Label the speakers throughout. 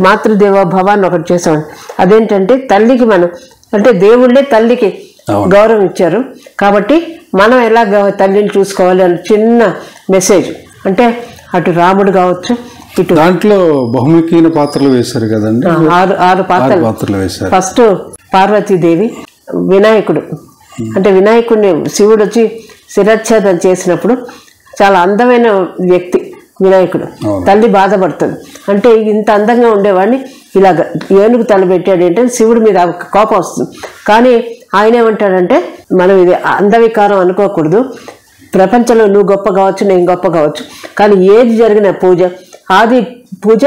Speaker 1: మాతృదేవో భవ అని ఒకటి చేసామండి. అదేంటంటే తల్లికి మనం అంటే దేవుళ్ళే తల్లికి గౌరవం ఇచ్చారు కాబట్టి మనం ఎలా తల్లిని చూసుకోవాలి అని చిన్న మెసేజ్. అంటే అటు రాముడు కావచ్చు, ఇటు
Speaker 2: దాంట్లో బహుముఖీన పాత్రలు వేశారు కదండి,
Speaker 1: 6 పాత్రలు
Speaker 2: వేశారు.
Speaker 1: ఫస్ట్ పార్వతీదేవి, వినాయకుడు. అంటే వినాయకుడిని శివుడు వచ్చి శిరచ్ఛేదం చేసినప్పుడు చాలా అందమైన వ్యక్తి వినాయకుడు. తల్లి బాధపడుతుంది. అంటే ఇంత అందంగా ఉండేవాడిని ఇలాగ ఏనుగు తల పెట్టాడు ఏంటంటే శివుడి మీద కోపం వస్తుంది. కానీ ఆయన ఏమంటాడంటే మనం ఇది అందవికారం అనుకోకూడదు, ప్రపంచంలో నువ్వు గొప్ప కావచ్చు, నేను గొప్ప కావచ్చు, కానీ ఏది జరిగిన పూజ ఆది పూజ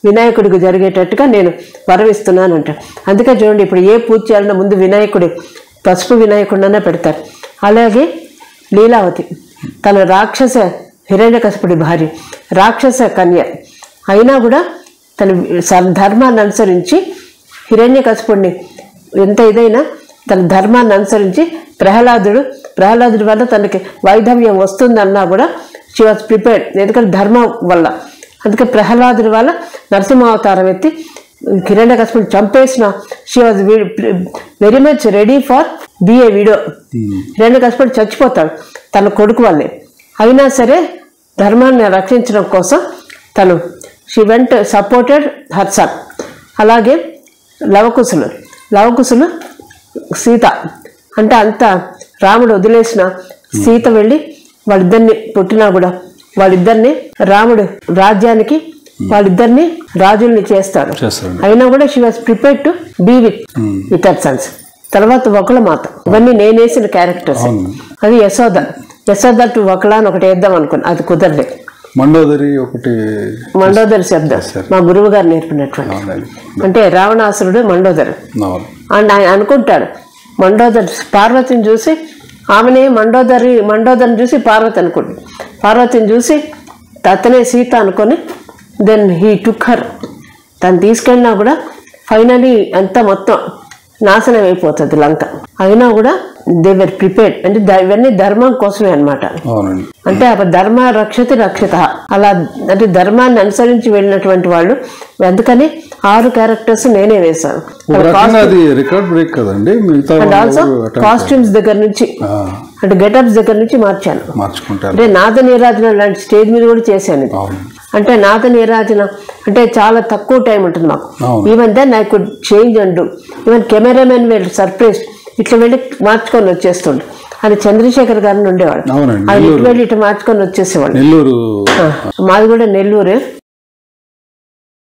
Speaker 1: వినాయకుడికి జరిగేటట్టుగా నేను వరమిస్తున్నాను అంటాడు. అందుకే చూడండి, ఇప్పుడు ఏ పూజ చేయాలన్నా ముందు వినాయకుడి పసుపు వినాయకుడినన్నా పెడతారు. అలాగే లీలావతి తన రాక్షస హిరణ్యకశిపుడి భార్య, రాక్షస కన్య అయినా కూడా తన ధర్మాన్ని అనుసరించి హిరణ్యకశిపుడిని ఎంత ఇదైనా తన ధర్మాన్ని అనుసరించి ప్రహ్లాదుడి వల్ల తనకి వైధవ్యం వస్తుందన్నా కూడా షీ వాజ్ ప్రిపేర్డ్, ఎందుకంటే ధర్మం వల్ల. అందుకే ప్రహ్లాదుడి వల్ల నరసింహావతారం ఎత్తి హిరణ్యకశిపుడిని చంపేసిన she was very much ready for be a widow. హిరణ్యకశిపుడు చచ్చిపోతాడు తన కొడుకు వల్లే, అయినా సరే ధర్మాన్ని రక్షించడం కోసం తను she went supported her son. అలాగే లవకుశులు సీత అంటే అంత రాముడు వదిలేసిన సీత వెళ్ళి వాళ్ళిద్దరిని పుట్టినా కూడా వాళ్ళిద్దరిని రాముడు రాజ్యానికి వాళ్ళిద్దరిని రాజుల్ని చేస్తాడు. అయినా కూడా she was prepared to be with her sons. తర్వాత వకుల మాత, ఇవన్నీ నేనేసిన క్యారెక్టర్స్. అది యశోద టు వకుల అని ఒకటి వేద్దాం అనుకున్నా, అది కుదరలేదు. మండోదరి శబ్దం మా గురువు గారు నేర్పినటువంటి. అంటే రావణాసురుడు మండోదరి అండ్ ఆయన అనుకుంటాడు మండోదరి పార్వతిని చూసి, ఆమెనే మండోదరిని చూసి పార్వతి అనుకుంటుంది, పార్వతిని చూసి అతనే సీత అనుకొని దెన్ హీ టుక్ హర్. తను తీసుకెళ్ళినా కూడా ఫైనలీ అంతా మొత్తం నాశనం అయిపోతుంది లంక. అయినా కూడా దే వర్ ప్రిపేర్డ్. అంటే ఇవన్నీ ధర్మం కోసమే అనమాట. అంటే ధర్మ రక్షిత అలా అంటే ధర్మాన్ని అనుసరించి వెళ్ళినటువంటి వాళ్ళు. అందుకని 6 క్యారెక్టర్స్ నేనే వేశాను. అండ్ ఆల్సో కాస్ట్యూమ్స్ దగ్గర నుంచి అంటే గెటప్స్ దగ్గర నుంచి మార్చాను. అంటే నాద నీరాజన లాంటి స్టేజ్ మీద కూడా చేశాను. అంటే నాద నీరాజన అంటే చాలా తక్కువ టైం ఉంటుంది మాకు. Even then I could change and do. Even cameramen వెళ్ళి సర్ప్రైజ్ ఇట్లా వెళ్ళి మార్చుకొని వచ్చేస్తుండే. అది చంద్రశేఖర్ గారిని ఉండేవాడు, ఆయన ఇటు వెళ్ళి ఇటు మార్చుకొని వచ్చేసేవాడు. మాది కూడా నెల్లూరే.